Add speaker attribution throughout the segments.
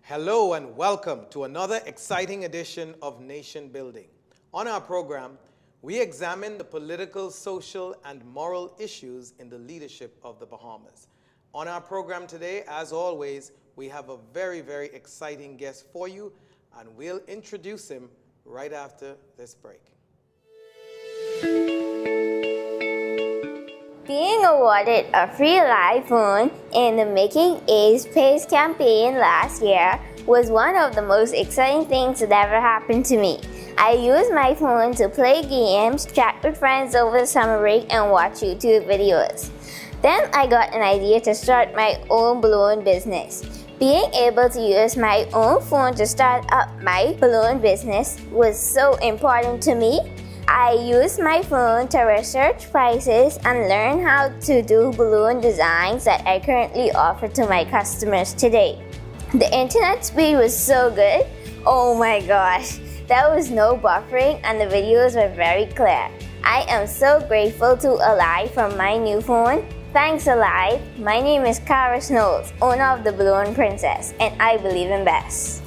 Speaker 1: Hello and welcome to another exciting edition of Nation Building. On our program, we examine the political, social, and moral issues in the leadership of the Bahamas. On our program today, as always, we have a very, very exciting guest for you, and we'll introduce him right after this break.
Speaker 2: Being awarded a free live phone in the Making A's Pace campaign last year was one of the most exciting things that ever happened to me. I used my phone to play games, chat with friends over the summer break, and watch YouTube videos. Then I got an idea to start my own balloon business. Being able to use my own phone to start up my balloon business was so important to me. I used my phone to research prices and learn how to do balloon designs that I currently offer to my customers today. The internet speed was so good. Oh my gosh, there was no buffering and the videos were very clear. I am so grateful to Alive for my new phone. Thanks Alive. My name is Cara Knowles, owner of the Balloon Princess, and I believe in best.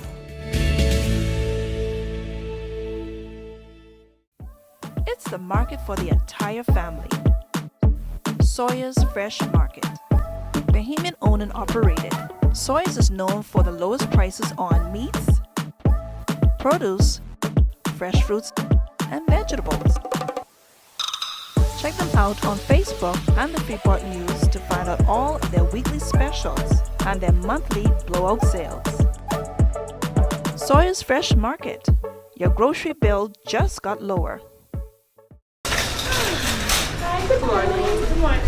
Speaker 3: It's the market for the entire family. Sawyer's Fresh Market. Bahamian owned and operated, Sawyer's is known for the lowest prices on meats, produce, fresh fruits, and vegetables. Check them out on Facebook and the Freeport News to find out all of their weekly specials and their monthly blowout sales. Sawyer's Fresh Market. Your grocery bill just got lower.
Speaker 4: Good morning. Good morning.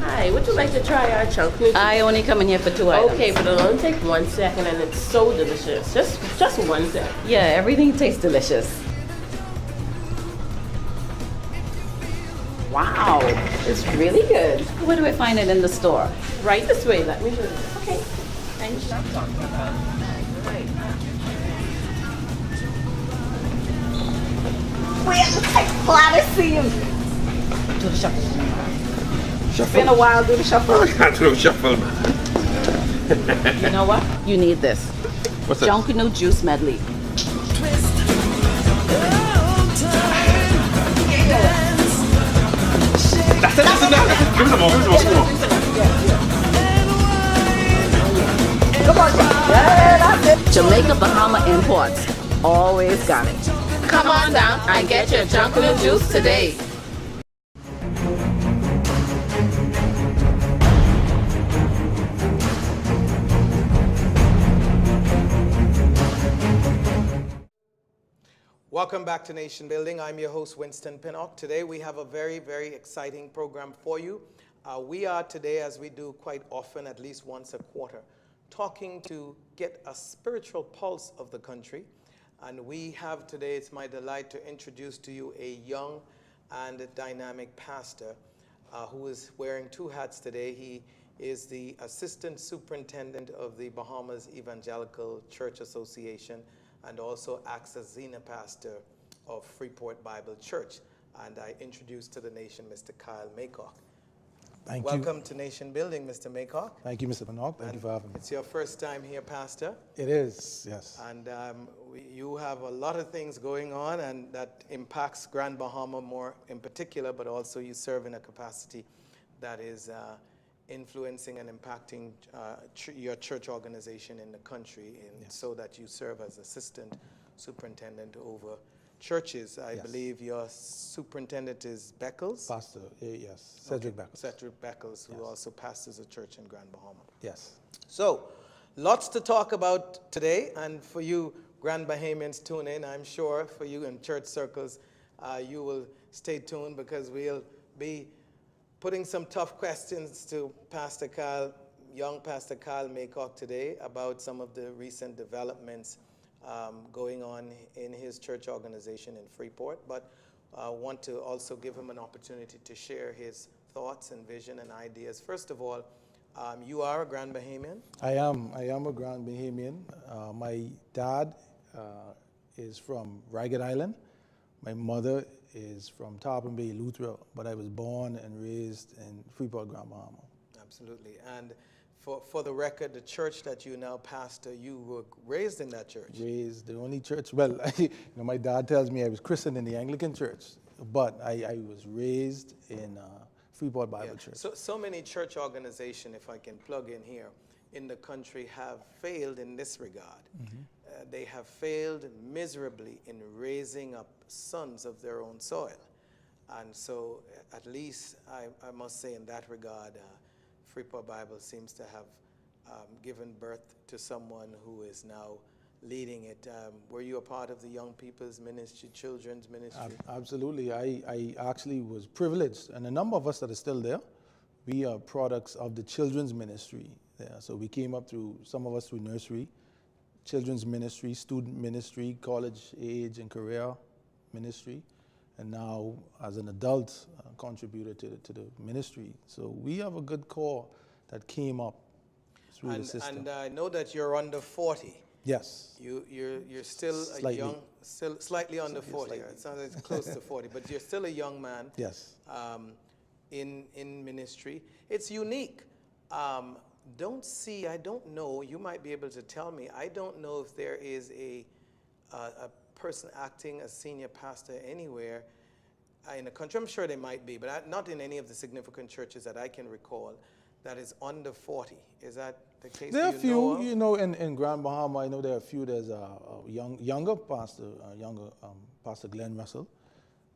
Speaker 4: Hi, would you like to try our chunk noodles?
Speaker 5: I only come in here for 2 items.
Speaker 4: Okay, but it'll only take 1 second and it's so delicious. Just 1 second.
Speaker 5: Yeah, everything tastes delicious. Wow, it's really good. Where do I find it in the store?
Speaker 4: Right this way, let me do it. Okay.
Speaker 5: Thank you.
Speaker 4: I'm glad to see you.
Speaker 5: Do the shuffle.
Speaker 4: It's been a while, do the shuffle.
Speaker 6: I can't do shuffle, man.
Speaker 5: You know what? You need this.
Speaker 6: What's that?
Speaker 5: Junkanoo Juice Medley.
Speaker 6: That's it. Give me some more.
Speaker 4: Come on, yeah, that's it.
Speaker 5: Jamaica Bahama Imports. Always got it.
Speaker 4: Come on down and get your Junkanoo juice today.
Speaker 1: Welcome back to Nation Building. I'm your host, Winston Pinnock. Today we have a very, very exciting program for you. We are today, as we do quite often, at least once a quarter, talking to get a spiritual pulse of the country. And we have today, it's my delight to introduce to you a young and dynamic pastor who is wearing 2 hats today. He is the Assistant Superintendent of the Bahamas Evangelical Church Association and also acts as Senior Pastor of Freeport Bible Church. And I introduce to the nation Mr. Kyle Maycock.
Speaker 7: Thank you.
Speaker 1: Welcome to Nation Building, Mr. Maycock.
Speaker 7: Thank you, Mr. Pinnock. Thank you for having me.
Speaker 1: It's your first time here, Pastor.
Speaker 7: It is, yes.
Speaker 1: And you have a lot of things going on, and that impacts Grand Bahama more in particular, but also you serve in a capacity that is influencing and impacting your church organization in the country, so that you serve as assistant superintendent over churches. I believe your superintendent is Beckles?
Speaker 7: Pastor, yes, Cedric Beckles.
Speaker 1: Cedric Beckles, who also pastors a church in Grand Bahama.
Speaker 7: Yes.
Speaker 1: So, lots to talk about today, and for you Grand Bahamians tune in, I'm sure for you in church circles, you will stay tuned because we'll be putting some tough questions to Pastor Kyle, young Pastor Kyle Maycock today about some of the recent developments going on in his church organization in Freeport, but I want to also give him an opportunity to share his thoughts and vision and ideas. First of all, you are a Grand Bahamian? I am
Speaker 7: a Grand Bahamian. My dad is from Ragged Island. My mother is from Tarpon Bay, Luther, but I was born and raised in Freeport, Grand Bahama.
Speaker 1: Absolutely. And For the record, the church that you now pastor, you were raised in that church.
Speaker 7: Raised the only church. Well, my dad tells me I was christened in the Anglican church, but I was raised in Freeport Bible Church.
Speaker 1: So many church organizations, if I can plug in here, in the country have failed in this regard. They have failed miserably in raising up sons of their own soil. And so at least I must say in that regard, Freeport Bible seems to have given birth to someone who is now leading it. Were you a part of the young people's ministry, children's ministry?
Speaker 7: Absolutely. I actually was privileged, and a number of us that are still there, we are products of the children's ministry there. So we came up through, some of us through nursery, children's ministry, student ministry, college age and career ministry, and now as an adult contributor to the ministry. So we have a good core that came up through the system.
Speaker 1: And I know that you're under 40.
Speaker 7: Yes.
Speaker 1: You're still
Speaker 7: Slightly.
Speaker 1: a young, still slightly under 40. Slightly. It sounds like close to 40, but you're still a young man.
Speaker 7: Yes.
Speaker 1: In ministry, it's unique. I don't know. You might be able to tell me. I don't know if there is a person acting as senior pastor anywhere in the country. I'm sure there might be, but not in any of the significant churches that I can recall that is under 40. Is that the case?
Speaker 7: There are a few, in Grand Bahama, I know there are a few. There's a younger pastor, Pastor Glenn Russell.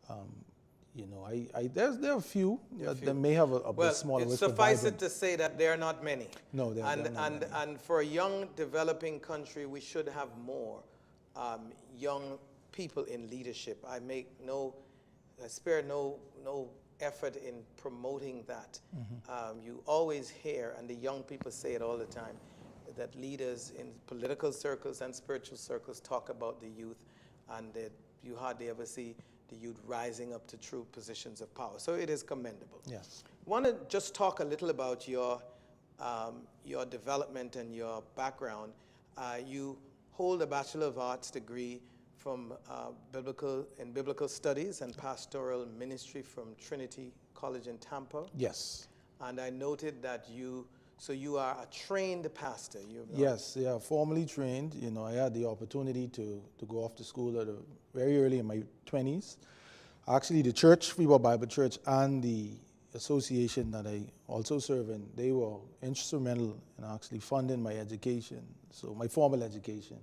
Speaker 7: There are a few that may have a bit smaller.
Speaker 1: Well, suffice it to say that there are not many.
Speaker 7: No, there are not many.
Speaker 1: And for a young, developing country, we should have more young people in leadership. I spare no effort in promoting that. You always hear, and the young people say it all the time, that leaders in political circles and spiritual circles talk about the youth, and that you hardly ever see the youth rising up to true positions of power. So it is commendable.
Speaker 7: Yes.
Speaker 1: I want to just talk a little about your development and your background. You hold a Bachelor of Arts degree from biblical studies and pastoral ministry from Trinity College in Tampa.
Speaker 7: Yes.
Speaker 1: And I noted that you are a trained pastor.
Speaker 7: Yes, yeah, formally trained. I had the opportunity to go off to school very early in my 20s. Actually, the church, Freeport Bible Church, and the association that I also serve in, they were instrumental in actually funding my education, so my formal education.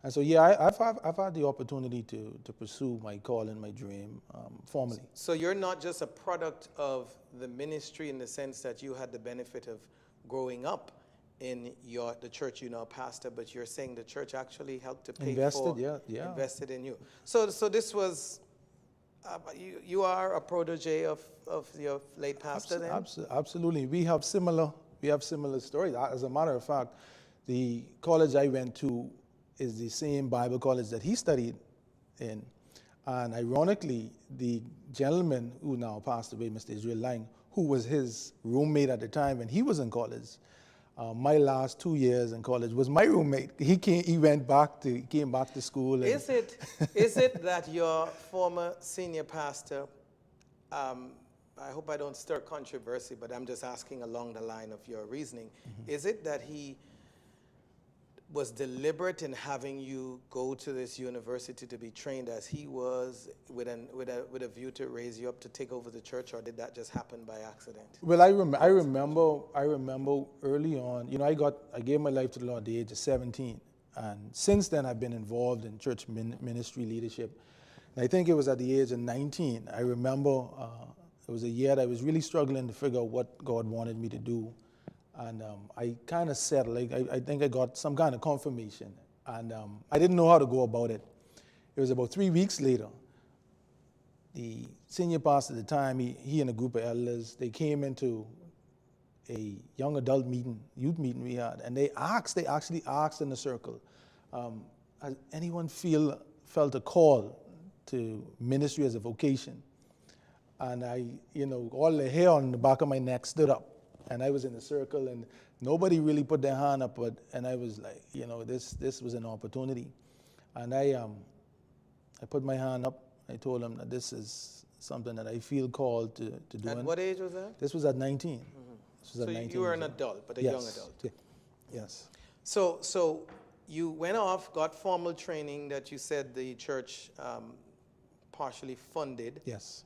Speaker 7: And so, yeah, I've had the opportunity to pursue my calling, my dream, formally.
Speaker 1: So you're not just a product of the ministry in the sense that you had the benefit of growing up in the church you now pastor, but you're saying the church actually helped to pay invested in you. So this was, you are a protege of your late pastor then?
Speaker 7: Absolutely. We have similar stories. As a matter of fact, the college I went to is the same Bible college that he studied in. And ironically, the gentleman who now passed away, Mr. Israel Lang, who was his roommate at the time when he was in college, my last 2 years in college was my roommate. He came back to school.
Speaker 1: Is it that your former senior pastor, I hope I don't stir controversy, but I'm just asking along the line of your reasoning, is it that he was deliberate in having you go to this university to be trained as he was, with a view to raise you up to take over the church, or did that just happen by accident?
Speaker 7: Well, I remember early on. I gave my life to the Lord at the age of 17, and since then I've been involved in church ministry leadership. And I think it was at the age of 19. I remember it was a year that I was really struggling to figure out what God wanted me to do. And I kind of settled. I think I got some kind of confirmation. And I didn't know how to go about it. It was about 3 weeks later. The senior pastor at the time, he and a group of elders, they came into a young adult meeting, youth meeting we had. And they actually asked in the circle, has anyone felt a call to ministry as a vocation? And all the hair on the back of my neck stood up. And I was in the circle, and nobody really put their hand up, and I was like, this was an opportunity. And I put my hand up. I told him that this is something that I feel called to do.
Speaker 1: At what age was that?
Speaker 7: This was at 19. This was at
Speaker 1: So
Speaker 7: 19
Speaker 1: you were
Speaker 7: years
Speaker 1: an
Speaker 7: old.
Speaker 1: adult, but a
Speaker 7: Yes.
Speaker 1: young adult.
Speaker 7: Yes.
Speaker 1: So you went off, got formal training that you said the church partially funded.
Speaker 7: Yes.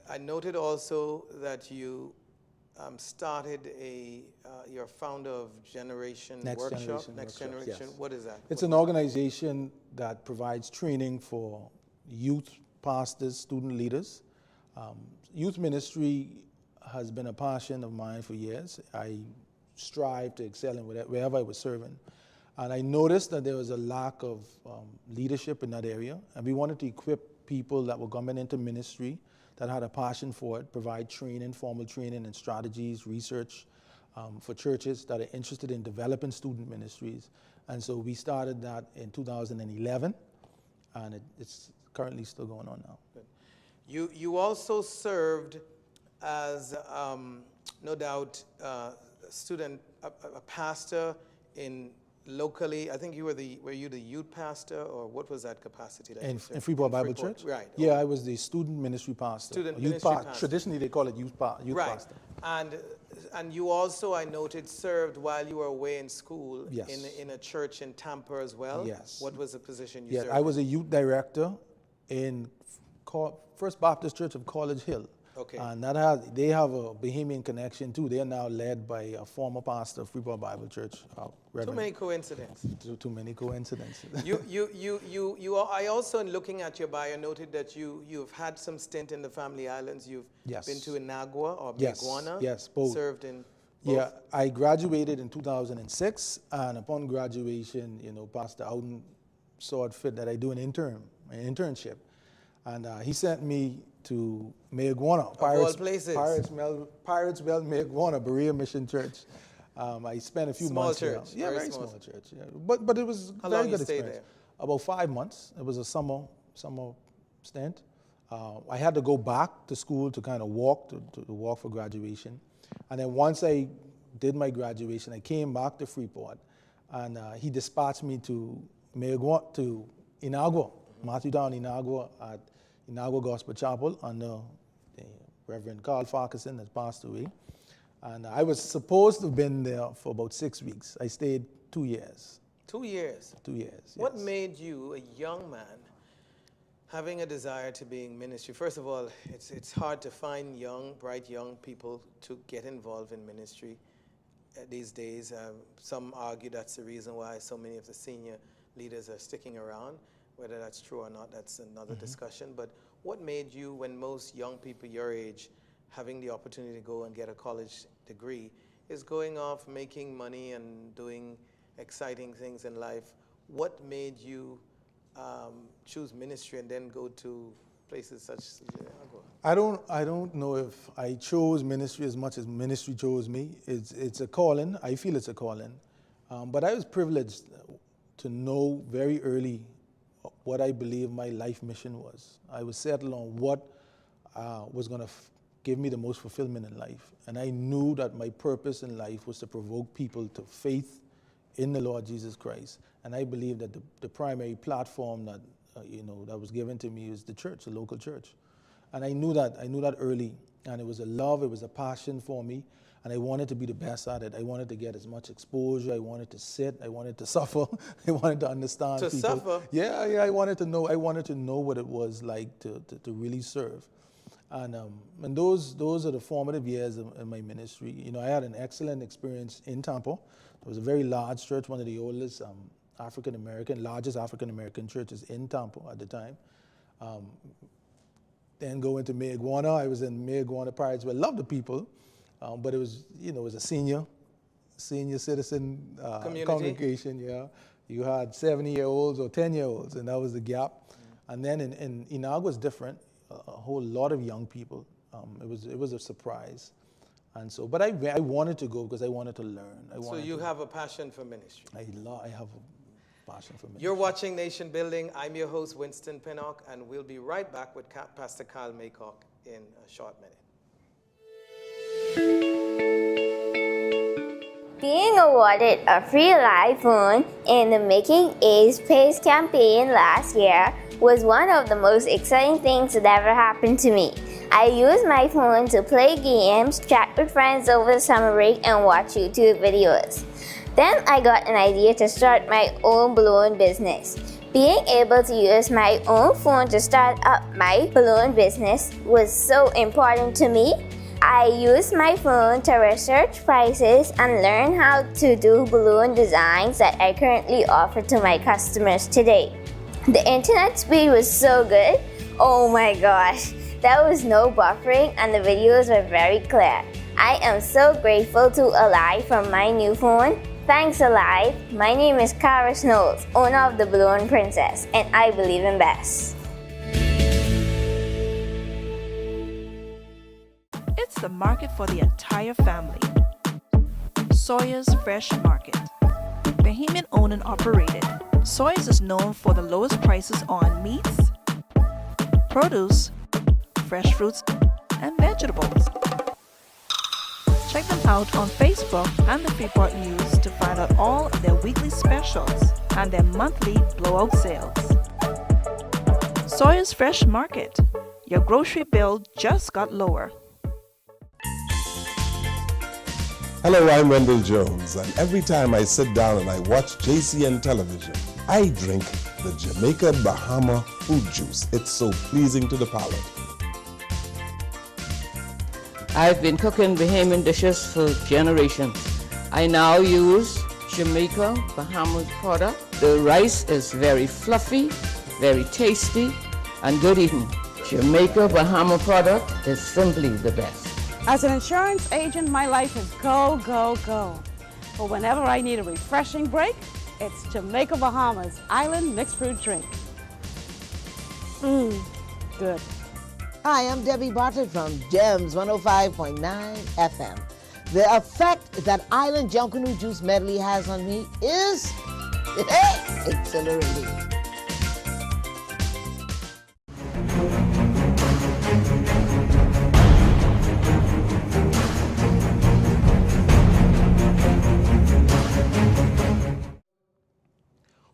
Speaker 1: I noted also that you started you're founder of Generation
Speaker 7: Next
Speaker 1: Workshop.
Speaker 7: Generation
Speaker 1: Next
Speaker 7: Workshops,
Speaker 1: Generation.
Speaker 7: yes.
Speaker 1: What is that?
Speaker 7: It's an organization that provides training for youth pastors, student leaders. Youth ministry has been a passion of mine for years. I strive to excel in wherever I was serving. And I noticed that there was a lack of leadership in that area. And we wanted to equip people that were coming into ministry that had a passion for it, provide training, formal training and strategies, research for churches that are interested in developing student ministries. And so we started that in 2011, and it's currently still going on now.
Speaker 1: Good. You also served as, no doubt, a pastor in locally. I think were you the youth pastor, or what was that capacity? That
Speaker 7: In
Speaker 1: you served?
Speaker 7: Freeport Bible
Speaker 1: Freeport,
Speaker 7: Church?
Speaker 1: right.
Speaker 7: Yeah, I was the student ministry pastor.
Speaker 1: Student
Speaker 7: Youth
Speaker 1: ministry pastor.
Speaker 7: Traditionally, they call it youth
Speaker 1: Right.
Speaker 7: pastor.
Speaker 1: And you also, I noted, served while you were away in school
Speaker 7: Yes.
Speaker 1: in a church in Tampa as well.
Speaker 7: Yes.
Speaker 1: What was the position you
Speaker 7: Yeah,
Speaker 1: served?
Speaker 7: I was a youth director in First Baptist Church of College Hill.
Speaker 1: Okay.
Speaker 7: And they have a Bahamian connection too. They are now led by a former pastor of Freeport Bible Church,
Speaker 1: Too
Speaker 7: Reverend.
Speaker 1: many coincidences.
Speaker 7: Too many coincidences.
Speaker 1: I also, in looking at your bio, noted that you've had some stint in the Family Islands. You've
Speaker 7: Yes.
Speaker 1: been to Inagua or
Speaker 7: Yes,
Speaker 1: Meguana.
Speaker 7: yes, both.
Speaker 1: Served in both.
Speaker 7: Yeah, I graduated in 2006, and upon graduation, Pastor Ouden saw it fit that I do an internship. And he sent me to Maycock,
Speaker 1: all places.
Speaker 7: Piratesville, Maycock, Berea Mission Church. I spent a few
Speaker 1: Small
Speaker 7: months
Speaker 1: church,
Speaker 7: there. Yeah,
Speaker 1: very
Speaker 7: very
Speaker 1: small.
Speaker 7: small church. Yeah. But it was
Speaker 1: How
Speaker 7: very
Speaker 1: long you
Speaker 7: good
Speaker 1: stayed
Speaker 7: experience. About 5 months. It was a summer stint. I had to go back to school to kind of walk for graduation, and then once I did my graduation, I came back to Freeport, and he dispatched me to Inagua, Matthewtown, Inagua, at Inagua Gospel Chapel under the Reverend Carl Farquharson that passed away. And I was supposed to have been there for about 6 weeks. I stayed 2 years.
Speaker 1: 2 years.
Speaker 7: 2 years.
Speaker 1: What
Speaker 7: yes.
Speaker 1: made you, a young man, having a desire to be in ministry? First of all, it's hard to find bright young people to get involved in ministry these days. Some argue that's the reason why so many of the senior leaders are sticking around. Whether that's true or not, that's another discussion. But what made you, when most young people your age, having the opportunity to go and get a college degree, is going off making money and doing exciting things in life, what made you choose ministry and then go to places such as Agua?
Speaker 7: I don't know if I chose ministry as much as ministry chose me. It's a calling. I feel it's a calling. But I was privileged to know very early what I believe my life mission was. I was settled on what was going to give me the most fulfillment in life. And I knew that my purpose in life was to provoke people to faith in the Lord Jesus Christ. And I believe that the primary platform that that was given to me is the church, the local church. And I knew that early. And it was a love, it was a passion for me. And I wanted to be the best at it. I wanted to get as much exposure. I wanted to sit. I wanted to suffer. I wanted to understand people.
Speaker 1: Suffer?
Speaker 7: Yeah. I wanted to know what it was like to really serve. And those are the formative years in my ministry. I had an excellent experience in Tampa. It was a very large church, one of the oldest largest African-American churches in Tampa at the time. Then going to Maycock. I was in Maycock Pirates. I loved the people, but it was, it was a senior citizen congregation. Yeah, you had 70-year-olds or 10-year-olds, and that was the gap. And then in Inagua was different. A whole lot of young people. It was a surprise, and so. But I wanted to go because I wanted to learn.
Speaker 1: So you have a passion for ministry.
Speaker 7: I have a passion for ministry.
Speaker 1: You're watching Nation Building. I'm your host, Winston Pinnock, and we'll be right back with Pastor Carl Maycock in a short minute.
Speaker 2: Being awarded a free iPhone in the Making A's Pace campaign last year was one of the most exciting things that ever happened to me. I use my phone to play games, chat with friends over the summer break, and watch YouTube videos. Then I got an idea to start my own balloon business. Being able to use my own phone to start up my balloon business was so important to me. I used my phone to research prices and learn how to do balloon designs that I currently offer to my customers today. The internet speed was so good. Oh my gosh, there was no buffering and the videos were very clear. I am so grateful to Alive for my new phone. Thanks Alive. My name is Cara Snows, owner of the Balloon Princess, and I believe in best.
Speaker 3: It's the market for the entire family. Sawyer's Fresh Market. Bahamian owned and operated, Sawyer's is known for the lowest prices on meats, produce, fresh fruits, and vegetables. Check them out on Facebook and the Freeport News to find out all of their weekly specials and their monthly blowout sales. Sawyer's Fresh Market. Your grocery bill just got lower.
Speaker 8: Hello, I'm Wendell Jones, and every time I sit down and I watch JCN television, I drink the Jamaica Bahama fruit juice. It's so pleasing to the palate.
Speaker 9: I've been cooking Bahamian dishes for generations. I now use Jamaica Bahamas product. The rice is very fluffy, very tasty, and good eating. Jamaica Bahama product is simply the best.
Speaker 10: As an insurance agent, my life is go, go, go. But whenever I need a refreshing break, it's Jamaica Bahamas Island Mixed Fruit Drink. Good.
Speaker 11: Hi, I'm Debbie Bartlett from GEMS 105.9 FM. The effect that Island Junkanoo Juice Medley has on me is exhilarating.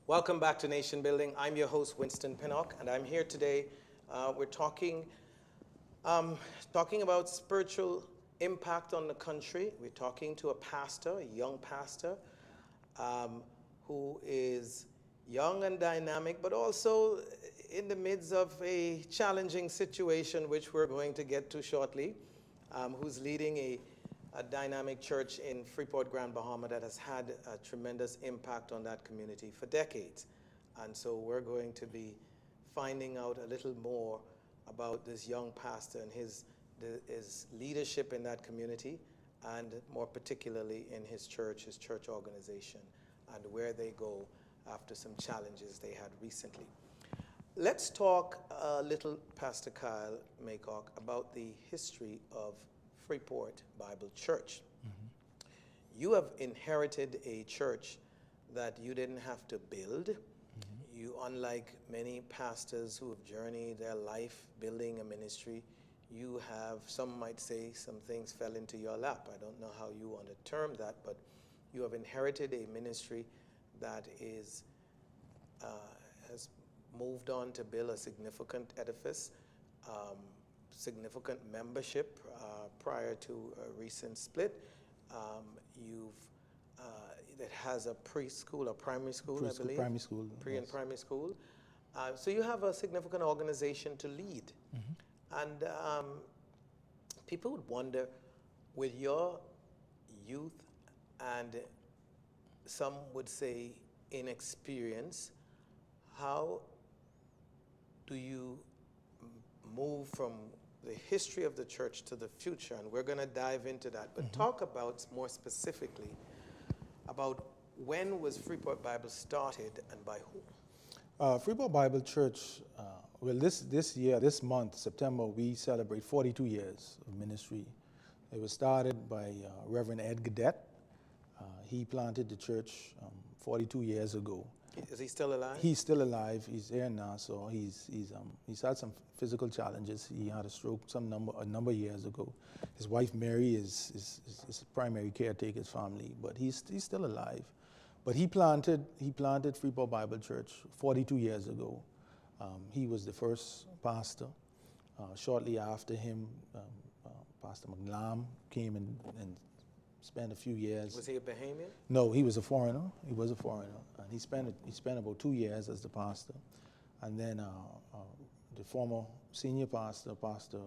Speaker 1: Welcome back to Nation Building. I'm your host, Winston Pinnock, and I'm here today. We're talking about spiritual impact on the country. We're talking to a pastor, a young pastor, who is young and dynamic, but also in the midst of a challenging situation, which we're going to get to shortly, who's leading a dynamic church in Freeport, Grand Bahama that has had a tremendous impact on that community for decades. And so we're going to be finding out a little more about this young pastor and his leadership in that community, and more particularly in his church organization, and where they go after some challenges they had recently. Let's talk a little, Pastor Kyle Maycock, about the history of Freeport Bible Church. You have inherited a church that you didn't have to build. You, unlike many pastors who have journeyed their life building a ministry, you have, some might say, some things fell into your lap. I don't know how you want to term that, but you have inherited a ministry that has moved on to build a significant edifice, significant membership prior to a recent split. That has a preschool or primary school, I believe.
Speaker 7: Primary school.
Speaker 1: Pre and primary school. So you have a significant organization to lead. And people would wonder, with your youth and some would say inexperience, how do you move from the history of the church to the future? And we're going to dive into that. But talk about, more specifically, about when was Freeport Bible started and by whom?
Speaker 7: Freeport Bible Church, well, this month, September, we celebrate 42 years of ministry. It was started by Reverend Ed Gadet. He planted the church 42 years ago.
Speaker 1: Is he still alive?
Speaker 7: He's still alive. He's here now, so he's had some physical challenges. He had a stroke a number of years ago. His wife Mary is primary caretaker of his family, but he's still alive. But he planted Freeport Bible Church 42 years ago. He was the first pastor, Shortly after him, Pastor McLam came and spent a few years.
Speaker 1: Was he a Bahamian?
Speaker 7: No, he was a foreigner. He was a foreigner, and he spent about 2 years as the pastor, and then the former senior pastor, Pastor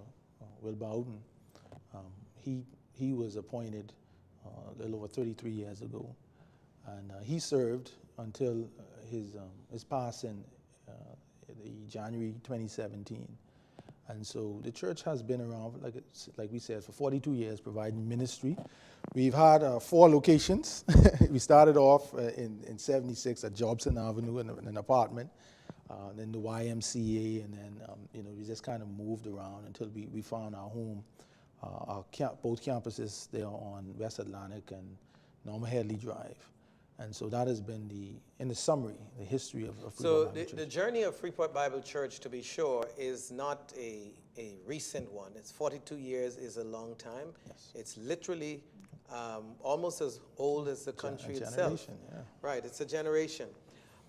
Speaker 7: Will Bowden, he was appointed a little over 33 years ago, and he served until his passing in January 2017. And so the church has been around, like we said, for 42 years, providing ministry. We've had 4 locations. We started off in 76 at Jobson Avenue in an apartment, then the YMCA, and then we just kind of moved around until we found our home. Both campuses, they are on West Atlantic and Norma Headley Drive. And so that has been in the summary, the history of Freeport Bible Church.
Speaker 1: The journey of Freeport Bible Church, to be sure, is not a recent one. It's 42 years is a long time.
Speaker 7: Yes.
Speaker 1: It's literally almost as old as the country itself.
Speaker 7: Yeah.
Speaker 1: Right, it's a generation.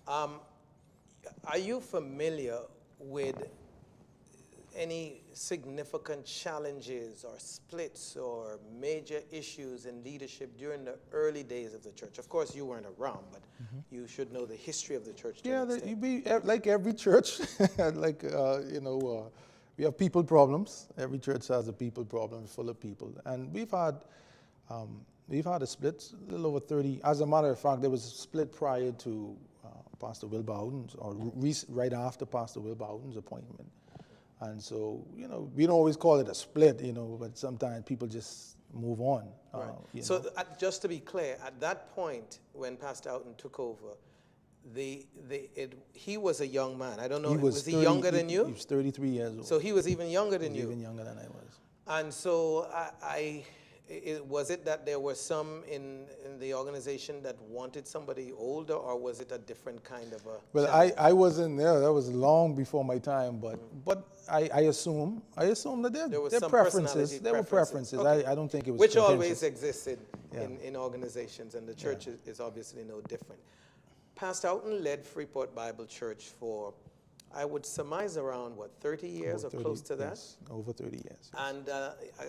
Speaker 1: Are you familiar with any significant challenges or splits or major issues in leadership during the early days of the church? Of course, you weren't around, but you should know the history of the church.
Speaker 7: Yeah, like every church, we have people problems. Every church has a people problem, full of people, and we've had a split, a little over 30. As a matter of fact, there was a split prior to Pastor Will Bowden's, or right after Pastor Will Bowden's appointment. And so, we don't always call it a split, but sometimes people just move on.
Speaker 1: Right. So just to be clear, at that point when Pastor Houghton took over, he was a young man. I don't know, was he younger than you?
Speaker 7: He was 33 years old.
Speaker 1: So he was even younger than you?
Speaker 7: Even younger than I was.
Speaker 1: And so was it that there were some in the organization that wanted somebody older, or was it a different kind of a
Speaker 7: Well,
Speaker 1: challenge?
Speaker 7: I wasn't there. That was long before my time, but I assume that there were preferences. There were preferences.
Speaker 1: Okay.
Speaker 7: I don't think it was
Speaker 1: Which
Speaker 7: contentious.
Speaker 1: always existed in organizations, and the church is obviously no different. Pastor Houghton led Freeport Bible Church for, I would surmise, around, 30 years or close to that?
Speaker 7: Yes, over 30 years.
Speaker 1: And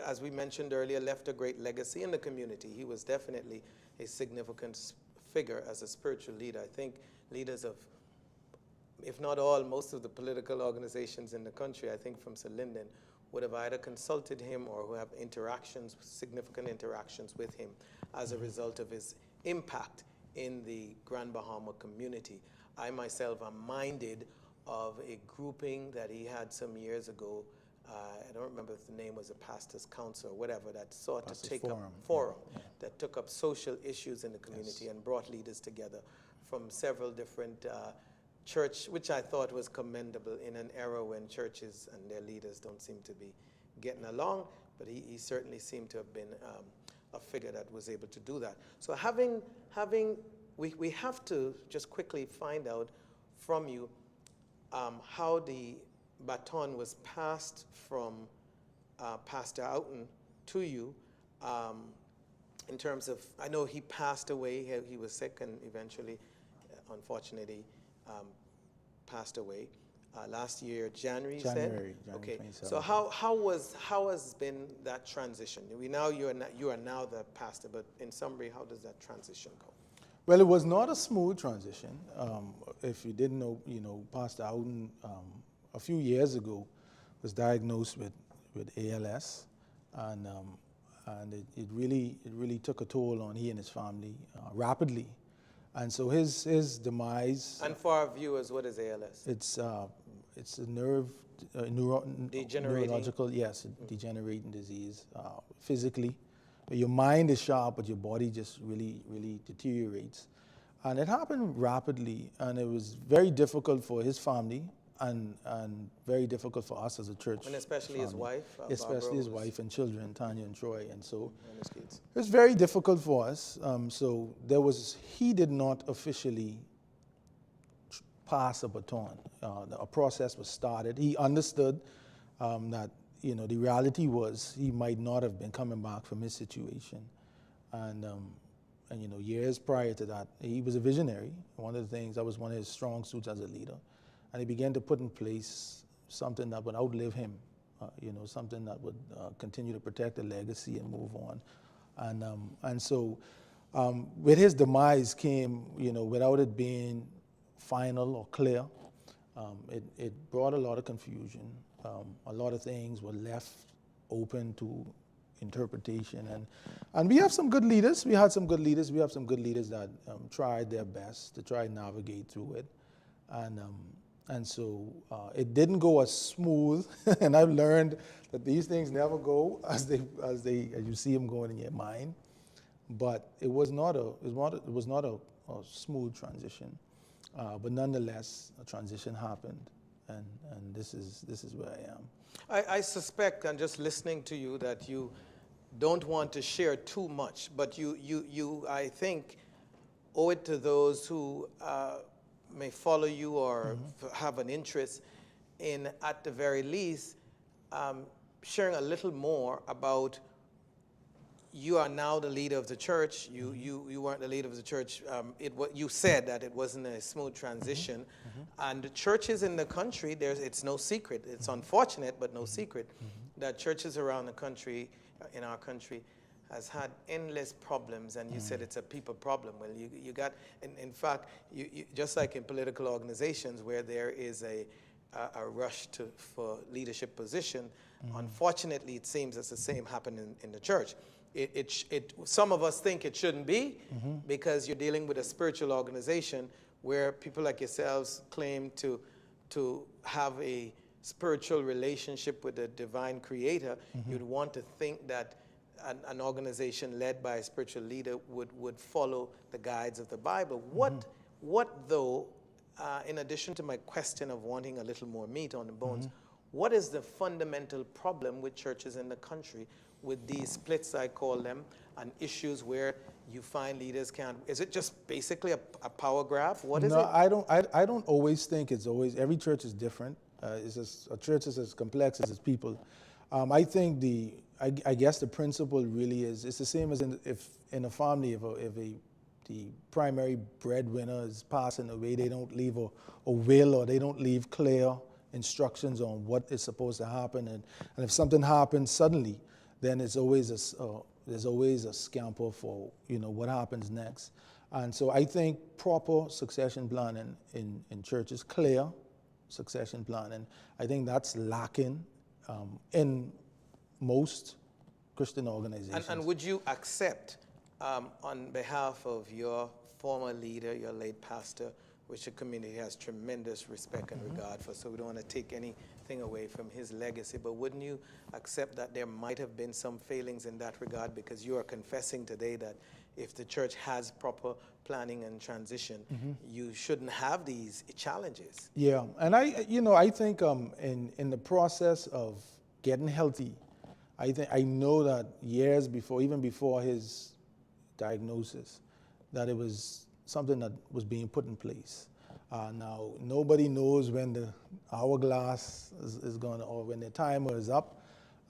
Speaker 1: as we mentioned earlier, left a great legacy in the community. He was definitely a significant figure as a spiritual leader. I think leaders of, if not all, most of the political organizations in the country, I think from Sir Lyndon, would have either consulted him or who have significant interactions with him as a result of his impact in the Grand Bahama community. I myself am minded of a grouping that he had some years ago. I don't remember if the name was a pastor's council or whatever, that sought to take up forum that took up social issues in the community and brought leaders together from several different church, which I thought was commendable in an era when churches and their leaders don't seem to be getting along, but he certainly seemed to have been a figure that was able to do that. So we have to just quickly find out from you how the baton was passed from Pastor Houghton to you in terms of, I know he passed away, he was sick and eventually, unfortunately, passed away last year, January, you said?
Speaker 7: January
Speaker 1: okay.
Speaker 7: 27th.
Speaker 1: So how has been that transition? You are now the pastor, but in summary, how does that transition go?
Speaker 7: Well, it was not a smooth transition. If you didn't know, Pastor Houghton, a few years ago, was diagnosed with ALS, and it really took a toll on he and his family rapidly, and so his demise.
Speaker 1: And for our viewers, what is ALS?
Speaker 7: It's a neurological, degenerating disease. Physically, your mind is sharp, but your body just really deteriorates. And it happened rapidly, and it was very difficult for his family and very difficult for us as a church.
Speaker 1: And especially
Speaker 7: family.
Speaker 1: His wife?
Speaker 7: Especially his wife and children, Tanya and Troy. And so
Speaker 1: and his kids.
Speaker 7: it was very difficult for us. So he did not officially pass a baton. A process was started. He understood that the reality was he might not have been coming back from his situation, and years prior to that, he was a visionary. One of the things that was one of his strong suits as a leader, and he began to put in place something that would outlive him. something that would continue to protect the legacy and move on. And so with his demise came, without it being final or clear, it brought a lot of confusion. A lot of things were left open to interpretation, and we have some good leaders. We had some good leaders. We have some good leaders that tried their best to try and navigate through it, and so it didn't go as smooth. And I've learned that these things never go as you see them going in your mind. But it was not a smooth transition. But nonetheless, a transition happened, and this is where I am.
Speaker 1: I suspect, and just listening to you, that you don't want to share too much, but you I think, owe it to those who may follow you or have an interest in, at the very least, sharing a little more about. You are now the leader of the church. You weren't the leader of the church. You said that it wasn't a smooth transition. And the churches in the country, it's no secret. It's unfortunate, but no secret, that churches around the country, in our country, has had endless problems. And you said it's a people problem. Well, you got, in fact, you just like in political organizations where there is a rush for leadership position, unfortunately, it seems it's the same happening in the church. Some of us think it shouldn't be because you're dealing with a spiritual organization where people like yourselves claim to have a spiritual relationship with the divine creator. You'd want to think that an organization led by a spiritual leader would follow the guides of the Bible. What though, in addition to my question of wanting a little more meat on the bones, what is the fundamental problem with churches in the country with these splits, I call them, and issues where you find leaders can't? Is it just basically a power grab? What is it?
Speaker 7: No, I don't always think it's always. Every church is different. A church is as complex as its people. I think I guess the principle really is, it's the same as if in a family, if the primary breadwinner is passing away, they don't leave a will, or they don't leave clear instructions on what is supposed to happen. And if something happens suddenly, then there's always a scamper for what happens next. And so I think proper succession planning in churches, clear succession planning, I think that's lacking in most Christian organizations.
Speaker 1: And would you accept, on behalf of your former leader, your late pastor, which the community has tremendous respect and regard for, so we don't want to take anything away from his legacy, but wouldn't you accept that there might have been some failings in that regard, because you are confessing today that if the church has proper planning and transition, you shouldn't have these challenges?
Speaker 7: Yeah, and I think in the process of getting healthy, I know that years before, even before his diagnosis, that it was something that was being put in place. Now, nobody knows when the hourglass is going to, or when the timer is up.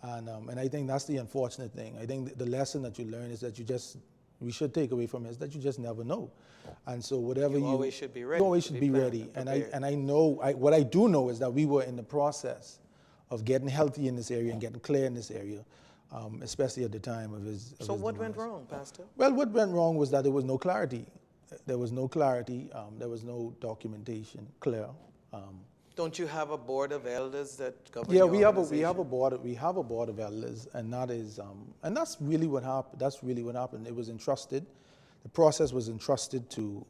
Speaker 7: And I think that's the unfortunate thing. I think the lesson that you learn is that we should take away from it is that you just never know. And so whatever you
Speaker 1: always should be ready.
Speaker 7: You always should be ready. And I know, what I do know is that we were in the process of getting healthy in this area and getting clear in this area, especially at the time of his
Speaker 1: So what
Speaker 7: demise.
Speaker 1: went wrong, Pastor?
Speaker 7: Well, what went wrong was that there was no clarity. There was no clarity. There was no documentation clear.
Speaker 1: Don't you have a board of elders that govern
Speaker 7: Yeah,
Speaker 1: your
Speaker 7: we have a board. We have a board of elders, and that is, and that's really what happened. That's really what happened. It was entrusted. The process was entrusted to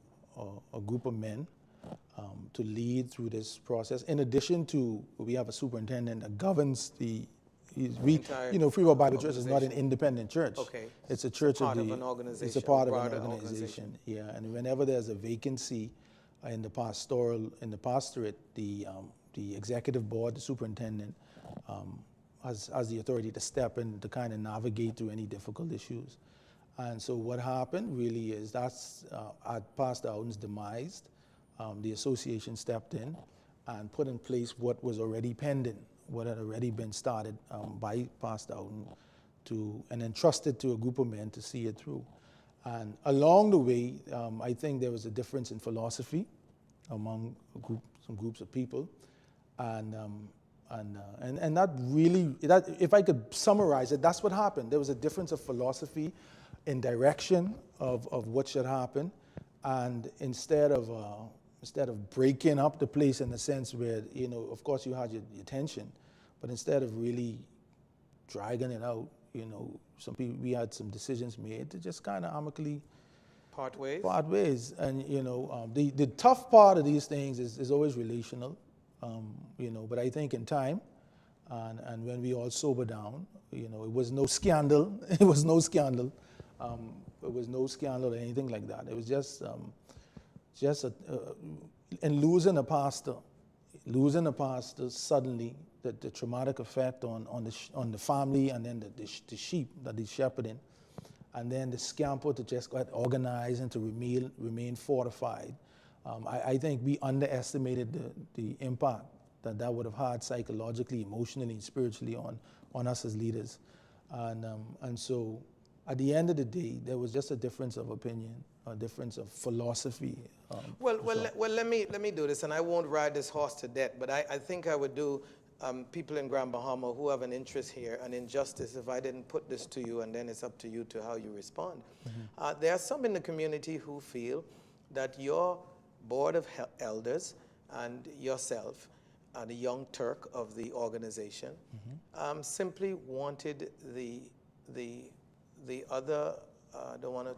Speaker 7: a group of men to lead through this process. In addition to, we have a superintendent that governs Freeport Bible Church is not an independent church.
Speaker 1: Okay.
Speaker 7: It's a church
Speaker 1: of an organization.
Speaker 7: It's a part of an organization. Yeah, and whenever there's a vacancy in the pastorate, the executive board, the superintendent, has the authority to step in to kind of navigate through any difficult issues. And so what happened really is that's at Pastor Houghton's demise, the association stepped in and put in place what was already pending, what had already been started by Pastor Houghton, and entrusted to a group of men to see it through. And along the way, I think there was a difference in philosophy among some groups of people. And And that really, if I could summarize it, that's what happened. There was a difference of philosophy in direction of what should happen, and instead of breaking up the place in the sense where, of course you had your tension, but instead of really dragging it out, we had some decisions made to just kind of amicably
Speaker 1: part ways.
Speaker 7: And the tough part of these things is always relational, but I think in time and when we all sober down, it was no scandal. It was no scandal. It was no scandal or anything like that. It was just and losing a pastor suddenly, the traumatic effect on the family, and then the sheep that he's shepherding, and then the scamper to just get organized and to remain fortified. I think we underestimated the impact that would have had psychologically, emotionally, and spiritually on us as leaders. And so at the end of the day, there was just a difference of opinion, a difference of philosophy.
Speaker 1: Let me do this, and I won't ride this horse to death, but I think I would do people in Grand Bahama who have an interest here and injustice if I didn't put this to you, and then it's up to you to how you respond. Mm-hmm. There are some in the community who feel that your board of elders and yourself, the young Turk of the organization, mm-hmm. Simply wanted the other, I don't want to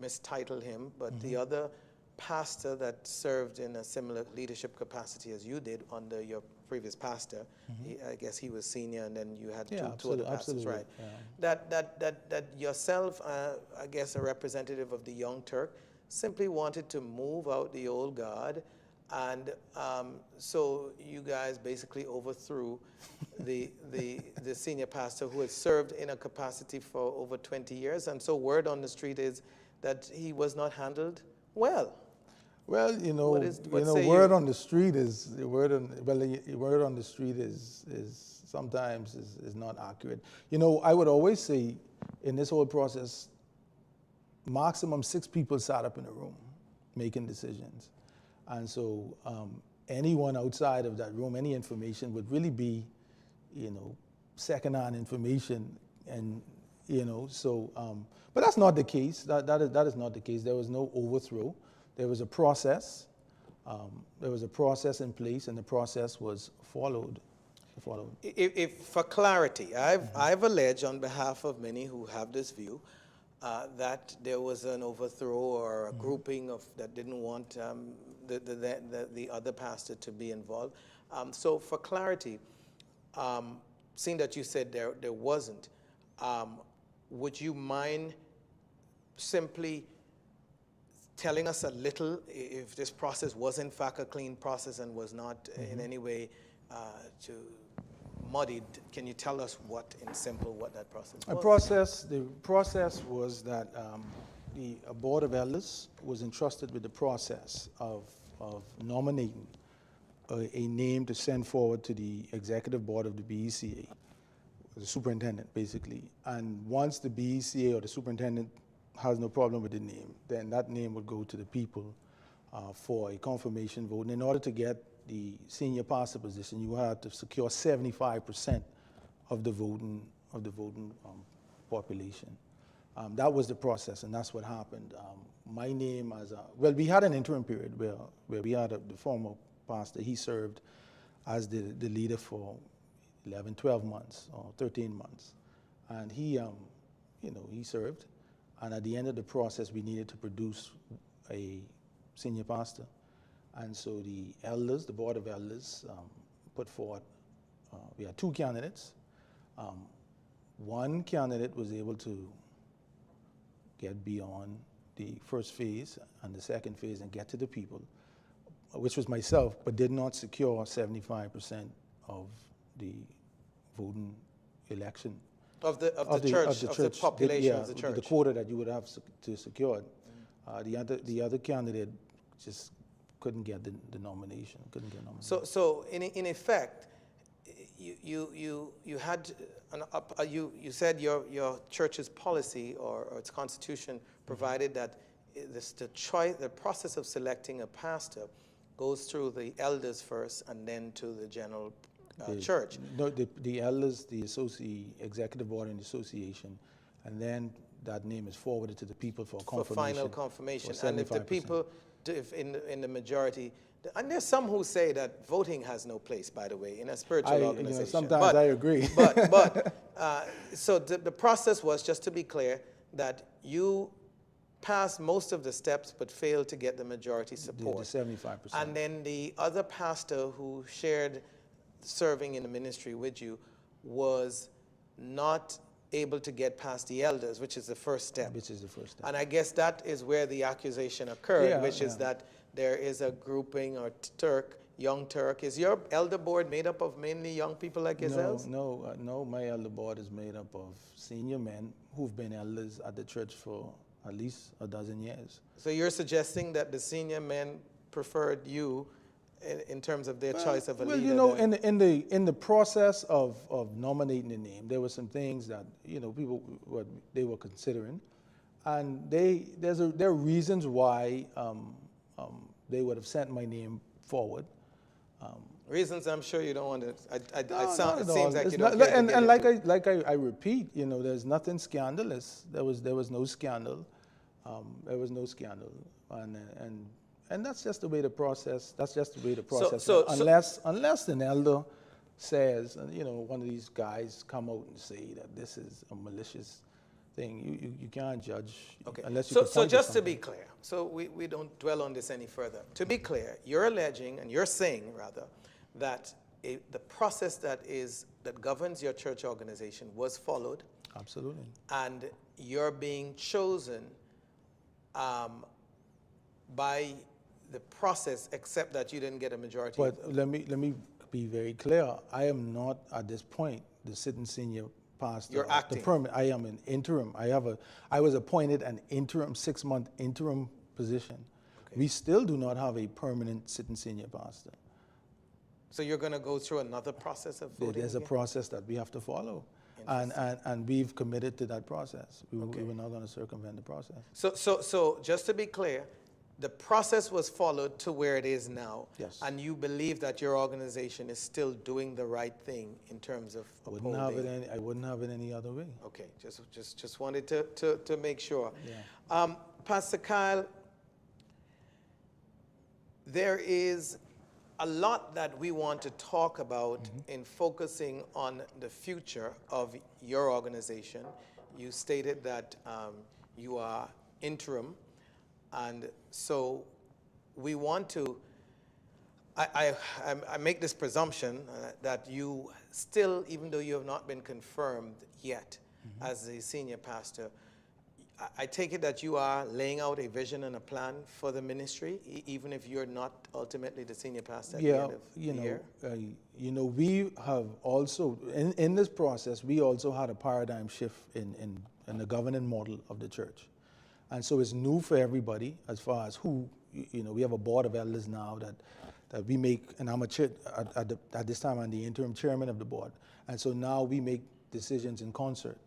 Speaker 1: mistitle him, but mm-hmm. the other pastor that served in a similar leadership capacity as you did under your previous pastor. Mm-hmm. I guess he was senior, and then you had two other pastors, right? Yeah. That yourself, I guess a representative of the Young Turk, simply wanted to move out the old guard, and so you guys basically overthrew the senior pastor who had served in a capacity for over 20 years, and so word on the street is that he was not handled well.
Speaker 7: Well, word on the street is sometimes not accurate. I would always say in this whole process, maximum 6 people sat up in a room making decisions. And so anyone outside of that room, any information would really be, second-hand information. And, but that's not the case. That is not the case. There was no overthrow. There was a process. There was a process in place, and the process was followed.
Speaker 1: If for clarity, I've alleged on behalf of many who have this view that there was an overthrow or a mm-hmm. grouping that didn't want the other pastor to be involved. So for clarity, seeing that you said there wasn't, would you mind simply telling us a little if this process was in fact a clean process and was not mm-hmm. in any way muddied? Can you tell us what that process was?
Speaker 7: The process was that the board of elders was entrusted with the process of nominating a name to send forward to the executive board of the BECA, the superintendent basically. And once the BECA or the superintendent has no problem with the name, then that name would go to the people for a confirmation vote. And in order to get the senior pastor position, you had to secure 75% of the voting population. That was the process, and that's what happened. My name we had an interim period where we had the former pastor. He served as the leader for 11, 12 months or 13 months, and he served. And at the end of the process, we needed to produce a senior pastor. And so the elders, the board of elders, put forward, we had 2 candidates. One candidate was able to get beyond the first phase and the second phase and get to the people, which was myself, but did not secure 75% of the voting election.
Speaker 1: Of the population of the church.
Speaker 7: The quota that you would have to secure. The other candidate just couldn't get the nomination.
Speaker 1: So in effect, you had you said your church's policy or its constitution provided that the process of selecting a pastor goes through the elders first and then to the general church.
Speaker 7: No, the elders, the executive board and the association, and then that name is forwarded to the people for confirmation.
Speaker 1: For final confirmation.
Speaker 7: For
Speaker 1: And if the
Speaker 7: 75%.
Speaker 1: people, if in the majority, and there's some who say that voting has no place, by the way, in a spiritual organization.
Speaker 7: Sometimes I agree.
Speaker 1: So the process was, just to be clear, that you passed most of the steps but failed to get the majority support.
Speaker 7: The 75%.
Speaker 1: And then the other pastor who shared serving in the ministry with you was not able to get past the elders, which is the first step.
Speaker 7: Which is the first step.
Speaker 1: And I guess that is where the accusation occurred,
Speaker 7: Yeah,
Speaker 1: which is that there is a grouping or young Turk. Is your elder board made up of mainly young people like yourselves?
Speaker 7: No, my elder board is made up of senior men who've been elders at the church for at least a dozen years.
Speaker 1: So you're suggesting that the senior men preferred you in terms of their choice of a leader?
Speaker 7: Well, you know, in the process of nominating the name, there were some things that, you know, people they were considering, and there are reasons why they would have sent my name forward.
Speaker 1: Reasons I'm sure you don't want to. It
Speaker 7: Not at
Speaker 1: seems
Speaker 7: all.
Speaker 1: like
Speaker 7: It's
Speaker 1: you don't.
Speaker 7: not-
Speaker 1: care to get
Speaker 7: like
Speaker 1: into.
Speaker 7: I repeat, you know, there's nothing scandalous. There was no scandal. There was no scandal, and that's just the way the process. That's just the way the process. Unless an elder says, you know, one of these guys come out and say that this is a malicious thing, you can't judge.
Speaker 1: Okay.
Speaker 7: Unless you
Speaker 1: So
Speaker 7: can point to
Speaker 1: just to
Speaker 7: something.
Speaker 1: be clear, so we don't dwell on this any further. To be clear, you're alleging, and you're saying rather, that the process that governs your church organization was followed.
Speaker 7: Absolutely.
Speaker 1: And you're being chosen by the process, except that you didn't get a majority.
Speaker 7: But let me be very clear. I am not at this point the sitting senior pastor.
Speaker 1: You're acting.
Speaker 7: I am an interim. I was appointed an interim 6-month interim position.
Speaker 1: Okay.
Speaker 7: We still do not have a permanent sitting senior pastor.
Speaker 1: So you're going to go through another process of voting?
Speaker 7: There's a
Speaker 1: again?
Speaker 7: process that we have to follow, and we've committed to that process. We were not going to circumvent the process.
Speaker 1: So just to be clear, the process was followed to where it is now.
Speaker 7: Yes.
Speaker 1: And you believe that your organization is still doing the right thing in terms of
Speaker 7: I
Speaker 1: upholding.
Speaker 7: wouldn't have it any other way.
Speaker 1: Okay, just wanted to make sure.
Speaker 7: Yeah.
Speaker 1: Pastor Kyle, there is a lot that we want to talk about in focusing on the future of your organization. You stated that you are interim, and so we want to, I make this presumption that you still, even though you have not been confirmed yet as the senior pastor, I take it that you are laying out a vision and a plan for the ministry, even if you're not ultimately the senior pastor at the end of the year?
Speaker 7: You know, we have also, in this process, we also had a paradigm shift in the governing model of the church. And so it's new for everybody as far as who, you know, we have a board of elders now that we make, and I'm at this time I'm the interim chairman of the board. And so now we make decisions in concert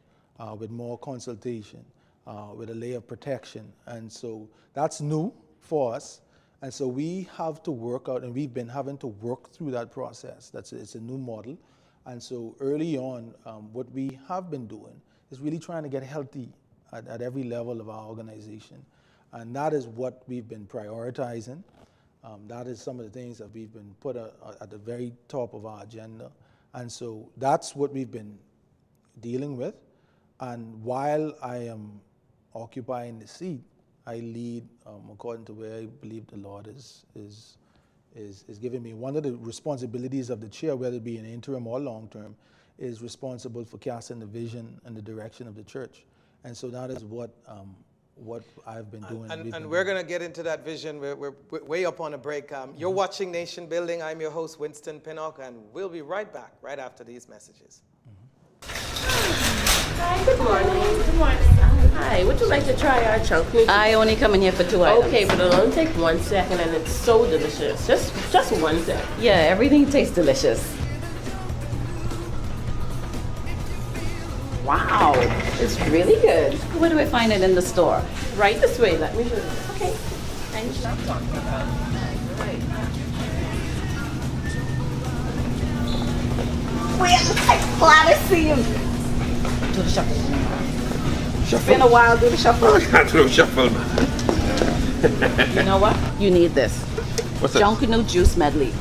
Speaker 7: with more consultation. With a layer of protection. And so that's new for us. And so we have to work out, and we've been having to work through that process. It's a new model. And so early on, what we have been doing is really trying to get healthy at every level of our organization. And that is what we've been prioritizing. That is some of the things that we've been put at the very top of our agenda. And so that's what we've been dealing with. And while I am occupying the seat, I lead according to where I believe the Lord is giving me. One of the responsibilities of the chair, whether it be an interim or long term, is responsible for casting the vision and the direction of the church. And so that is what I've been doing.
Speaker 1: And we're going to get into that vision. We're way up on a break. You're watching Nation Building. I'm your host, Winston Pinnock, and we'll be right back right after these messages.
Speaker 4: Hi, good morning. Good morning. Hi, would you like to try our chunk?
Speaker 5: I only come in here for 2 items.
Speaker 4: Okay, but it'll only take 1 second, and it's so delicious. Just 1 second.
Speaker 5: Yeah, everything tastes delicious. Wow, it's really good. Where do I find it in the store?
Speaker 4: Right this way. Let me show you. Okay. And you're not talking about. Right.
Speaker 5: I'm glad to see you. Do the shuffle. It's been a while. Do the shuffle.
Speaker 6: I can't do shuffle, man.
Speaker 5: You know what? You need this.
Speaker 6: What's that?
Speaker 5: Junkanoo Juice Medley.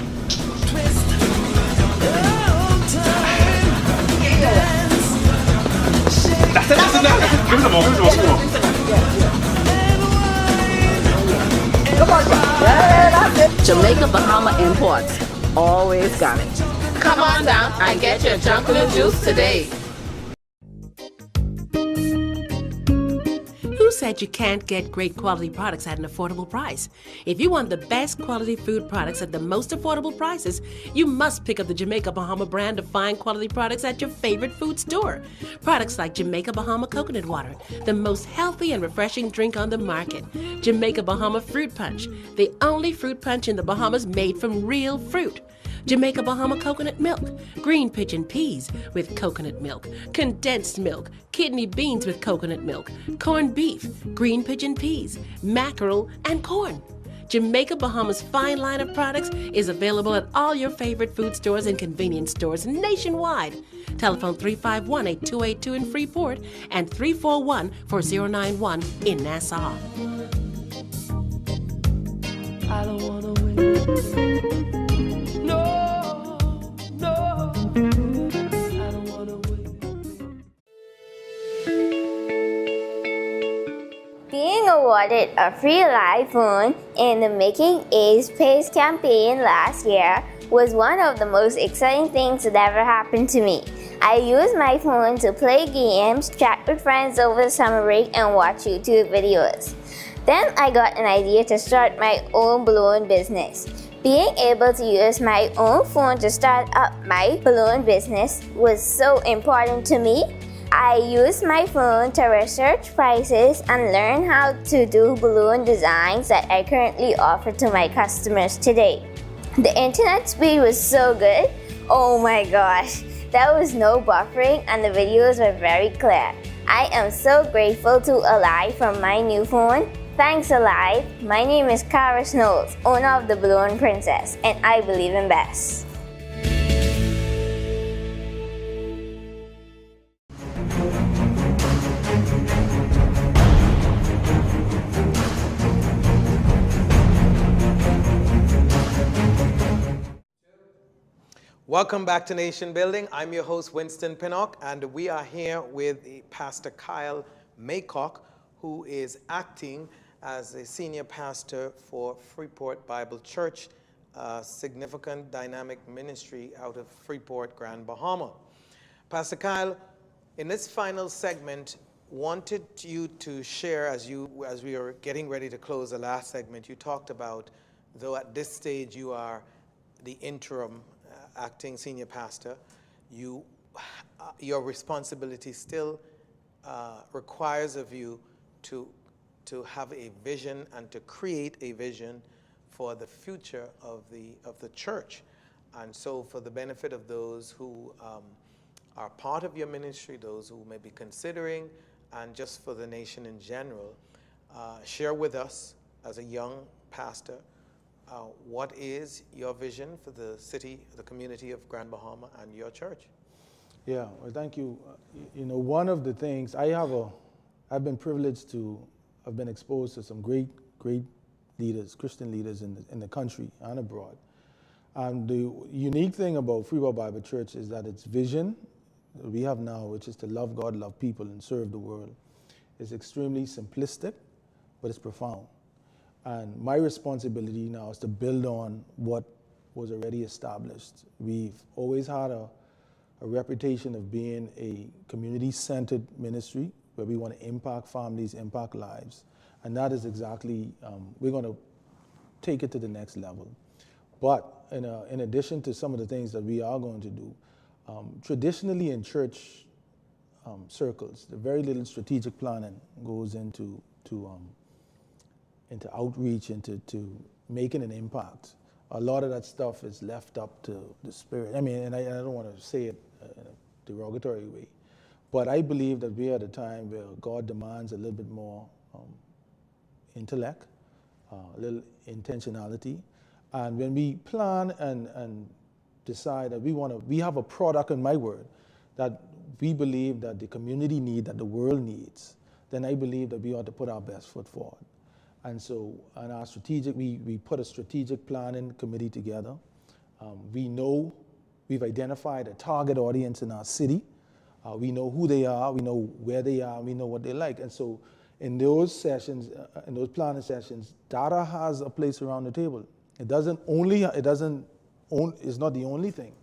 Speaker 6: That's it. Give me some more.
Speaker 5: Come on, that's it. Jamaica Bahama Imports. Always got it.
Speaker 4: Come on down and get your Junkanoo juice today.
Speaker 12: Who said you can't get great quality products at an affordable price? If you want the best quality food products at the most affordable prices, you must pick up the Jamaica Bahama brand of fine quality products at your favorite food store. Products like Jamaica Bahama Coconut Water, the most healthy and refreshing drink on the market. Jamaica Bahama Fruit Punch, the only fruit punch in the Bahamas made from real fruit. Jamaica Bahama coconut milk, green pigeon peas with coconut milk, condensed milk, kidney beans with coconut milk, corned beef, green pigeon peas, mackerel, and corn. Jamaica Bahama's fine line of products is available at all your favorite food stores and convenience stores nationwide. Telephone 351-8282 in Freeport and 341-4091 in Nassau. I don't wanna win.
Speaker 2: Being awarded a free live phone in the Making A's Pays campaign last year was one of the most exciting things that ever happened to me. I used my phone to play games, chat with friends over the summer break, and watch YouTube videos. Then I got an idea to start my own balloon business. Being able to use my own phone to start up my balloon business was so important to me. I used my phone to research prices and learn how to do balloon designs that I currently offer to my customers today. The internet speed was so good. Oh my gosh, there was no buffering and the videos were very clear. I am so grateful to Alive for my new phone. Thanks Alive. My name is Cara Snows, owner of the Balloon Princess, and I believe in best.
Speaker 1: Welcome back to Nation Building. I'm your host, Winston Pinnock, and we are here with Pastor Kyle Maycock, who is acting as a senior pastor for Freeport Bible Church, a significant dynamic ministry out of Freeport, Grand Bahama. Pastor Kyle, in this final segment, wanted you to share, as we are getting ready to close the last segment, you talked about, though at this stage you are the interim acting senior pastor, your responsibility still requires of you to have a vision and to create a vision for the future of the church. And so for the benefit of those who are part of your ministry, those who may be considering, and just for the nation in general, share with us as a young pastor, what is your vision for the city, the community of Grand Bahama and your church?
Speaker 7: Yeah, well, thank you. One of the things, I've been privileged to have been exposed to some great leaders, Christian leaders in the country and abroad. And the unique thing about Freeport Bible Church is that its vision that we have now, which is to love God, love people, and serve the world, is extremely simplistic, but it's profound. And my responsibility now is to build on what was already established. We've always had a reputation of being a community-centered ministry where we want to impact families, impact lives. And that is exactly, we're going to take it to the next level. But in addition to some of the things that we are going to do, traditionally in church circles, the very little strategic planning goes into outreach, into making an impact. A lot of that stuff is left up to the Spirit. I mean, and I don't want to say it in a derogatory way, but I believe that we are at a time where God demands a little bit more intellect, a little intentionality. And when we plan and decide that we have a product, in my word, that we believe that the community needs, that the world needs, then I believe that we ought to put our best foot forward. And so, on our we put a strategic planning committee together. We know we've identified a target audience in our city. We know who they are, we know where they are, we know what they like. And so, in those sessions, in those planning sessions, data has a place around the table. It's not the only thing,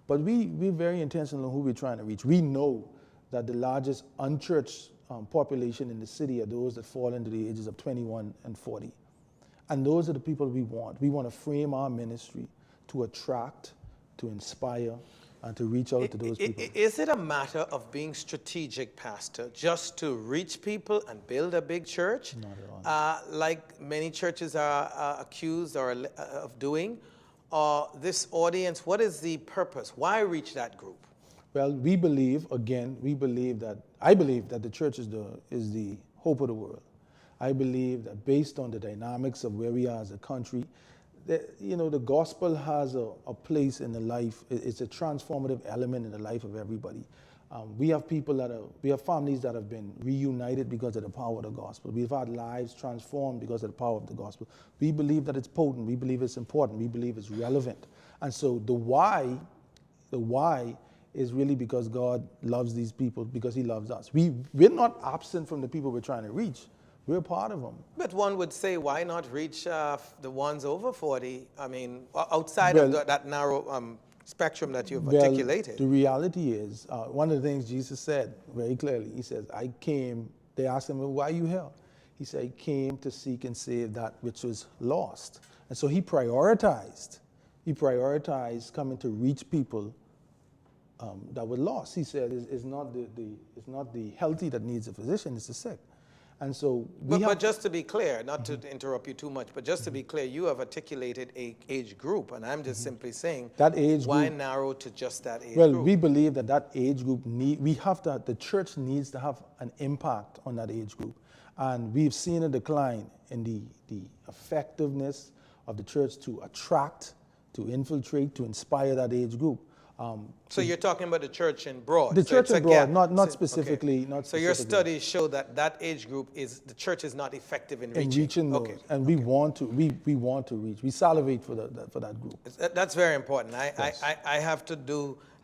Speaker 7: but we're very intentional on who we're trying to reach. We know that the largest unchurched population in the city are those that fall into the ages of 21 and 40. And those are the people we want. We want to frame our ministry to attract, to inspire, and to reach out to those people.
Speaker 1: Is it a matter of being strategic, Pastor, just to reach people and build a big church?
Speaker 7: Not at all.
Speaker 1: Like many churches are accused of doing? Or this audience, what is the purpose? Why reach that group?
Speaker 7: Well, I believe that the church is the hope of the world. I believe that based on the dynamics of where we are as a country, the gospel has a place in the life. It's a transformative element in the life of everybody. We have families that have been reunited because of the power of the gospel. We've had lives transformed because of the power of the gospel. We believe that it's potent. We believe it's important. We believe it's relevant. And so the why is really because God loves these people, because he loves us. We're not absent from the people we're trying to reach. We're part of them.
Speaker 1: But one would say, why not reach the ones over 40? I mean, outside of that narrow spectrum that you've articulated.
Speaker 7: The reality is, one of the things Jesus said very clearly, he says, they asked him, well, why are you here? He said, I came to seek and save that which was lost. And so he prioritized coming to reach people that were lost. He said, it's not the healthy that needs a physician, it's the sick. And so
Speaker 1: but just to be clear, not to interrupt you too much, but just to be clear, you have articulated an age group, and I'm just simply saying,
Speaker 7: that age
Speaker 1: why
Speaker 7: group,
Speaker 1: narrow to just that age group?
Speaker 7: Well, we believe that age group the church needs to have an impact on that age group. And we've seen a decline in the effectiveness of the church to attract, to infiltrate, to inspire that age group.
Speaker 1: So you're talking about the church in broad.
Speaker 7: The church in broad, not specifically. Okay.
Speaker 1: So your studies show that age group the church is not effective in reaching.
Speaker 7: Those. Okay. And we want to reach. We salivate for that group.
Speaker 1: That's very important. I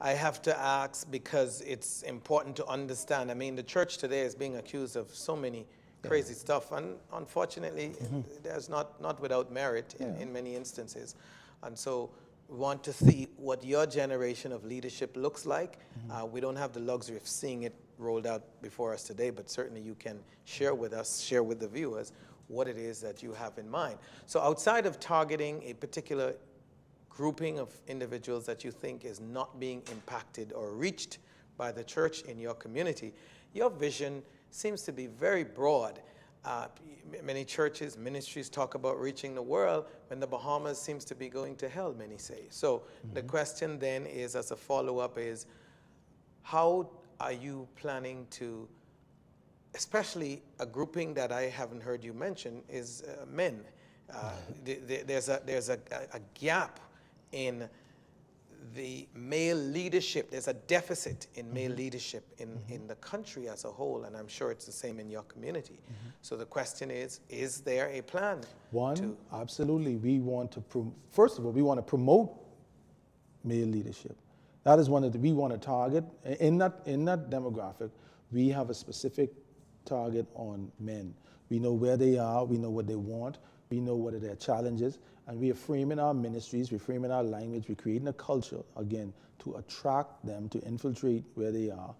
Speaker 1: have to ask because it's important to understand. I mean, the church today is being accused of so many crazy stuff, and unfortunately, there's not without merit in many instances, and so. We want to see what your generation of leadership looks like. We don't have the luxury of seeing it rolled out before us today, but certainly you can share with the viewers, what it is that you have in mind. So outside of targeting a particular grouping of individuals that you think is not being impacted or reached by the church in your community, your vision seems to be very broad. Many churches, ministries talk about reaching the world when the Bahamas seems to be going to hell, many say. So the question then is, as a follow-up, is how are you planning to, especially a grouping that I haven't heard you mention is men. There's a gap in the male leadership. There's a deficit in male leadership in the country as a whole, and I'm sure it's the same in your community. So the question is there a plan?
Speaker 7: Absolutely. We want to, first of all, we want to promote male leadership. That is we want to target. In that demographic, we have a specific target on men. We know where they are, we know what they want, we know what are their challenges, and we are framing our ministries, we're framing our language, we're creating a culture, again, to attract them, to infiltrate where they are.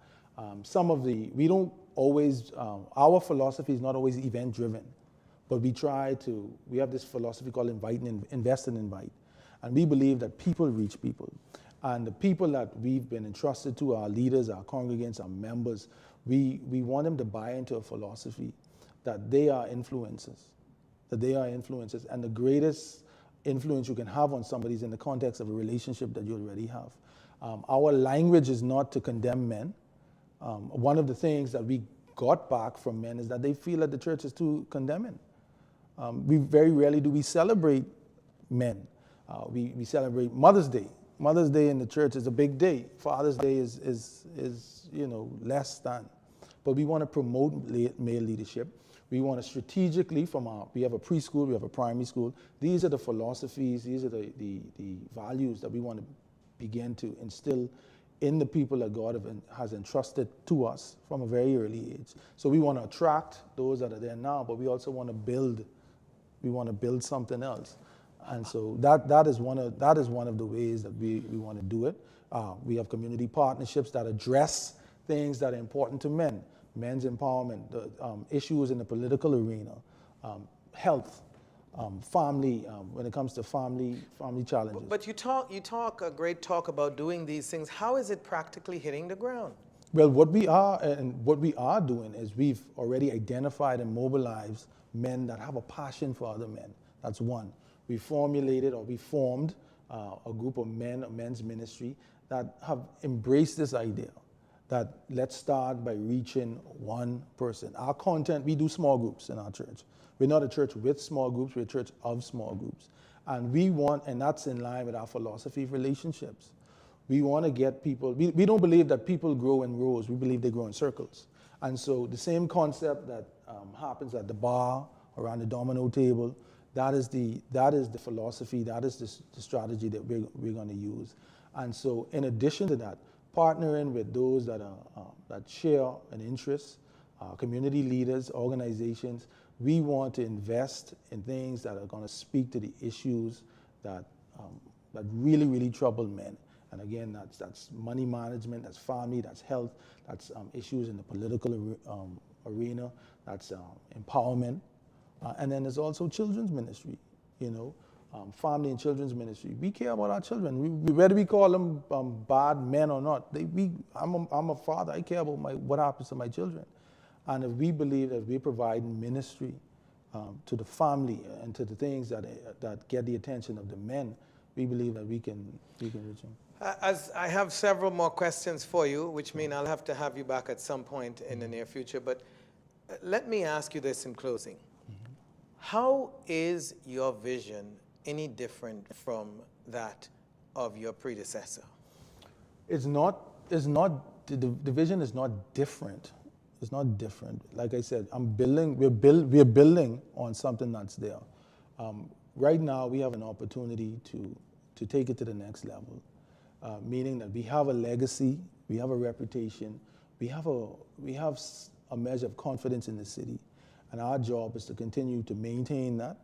Speaker 7: We don't always, our philosophy is not always event-driven, but we have this philosophy called invest and invite. And we believe that people reach people. And the people that we've been entrusted to, our leaders, our congregants, our members, we want them to buy into a philosophy that they are influencers, and the greatest influence you can have on somebody is in the context of a relationship that you already have. Our language is not to condemn men. One of the things that we got back from men is that they feel that the church is too condemning. We very rarely do we celebrate men. We celebrate Mother's Day, Mother's Day in the church is a big day. Father's Day is less than. But we want to promote male leadership. We want to strategically we have a preschool, we have a primary school. These are the philosophies, these are the values that we want to begin to instill in the people that God has entrusted to us from a very early age. So we want to attract those that are there now, but we also want to build something else. And so that is one of the ways that we want to do it. We have community partnerships that address things that are important to men, men's empowerment, the issues in the political arena, health, family, when it comes to family challenges.
Speaker 1: But you talk a great talk about doing these things. How is it practically hitting the ground?
Speaker 7: Well, what we are doing is we've already identified and mobilized men that have a passion for other men. That's one. We formed a group of men, a men's ministry, that have embraced this idea that let's start by reaching one person. Our content, we do small groups in our church. We're not a church with small groups, we're a church of small groups. And that's in line with our philosophy of relationships. We want to get people, we don't believe that people grow in rows, we believe they grow in circles. And so the same concept that happens at the bar, around the domino table, that is the philosophy, that is the strategy that we're going to use. And so in addition to that, partnering with those that share an interest, community leaders, organizations, we want to invest in things that are going to speak to the issues that really, really trouble men. And again, that's money management, that's family, that's health, that's issues in the political arena, that's empowerment. And then there's also children's ministry, family and children's ministry. We care about our children. Whether we call them bad men or not, I'm a father. I care about what happens to my children. And if we believe that we provide ministry to the family and to the things that get the attention of the men, we believe that we can reach them.
Speaker 1: As I have several more questions for you, which mean I'll have to have you back at some point in the near future. But let me ask you this in closing. How is your vision any different from that of your predecessor?
Speaker 7: The vision is not different. It's not different. Like I said, we're building on something that's there. Right now, we have an opportunity to take it to the next level, meaning that we have a legacy, we have a reputation, we have a measure of confidence in the city. And our job is to continue to maintain that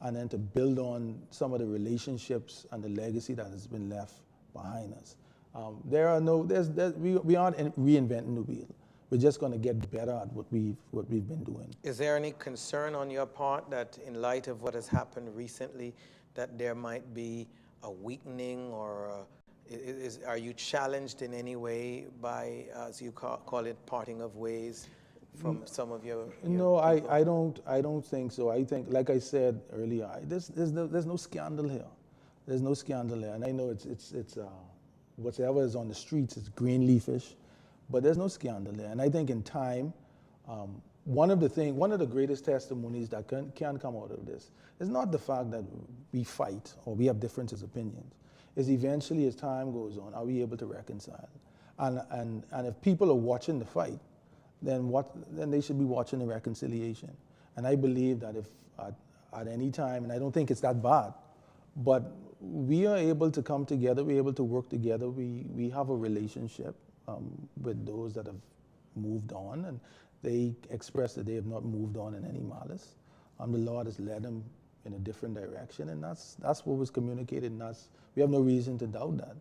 Speaker 7: and then to build on some of the relationships and the legacy that has been left behind us. We aren't reinventing the wheel. We're just going to get better at what we've been doing.
Speaker 1: Is there any concern on your part that in light of what has happened recently, that there might be a weakening or are you challenged in any way by, as you call it, parting of ways from some of your
Speaker 7: No, I don't think so. I think, like I said earlier, there's no scandal here. There's no scandal here, and I know it's whatever is on the streets is green leafish, but there's no scandal there. And I think in time, one of the greatest testimonies that can come out of this is not the fact that we fight or we have differences of opinions. Is eventually, as time goes on, are we able to reconcile? And if people are watching the fight, then they should be watching the reconciliation. And I believe that if at any time, and I don't think it's that bad, but we are able to come together, we're able to work together, we have a relationship with those that have moved on, and they express that they have not moved on in any malice. The Lord has led them in a different direction, and that's what was communicated, and we have no reason to doubt that.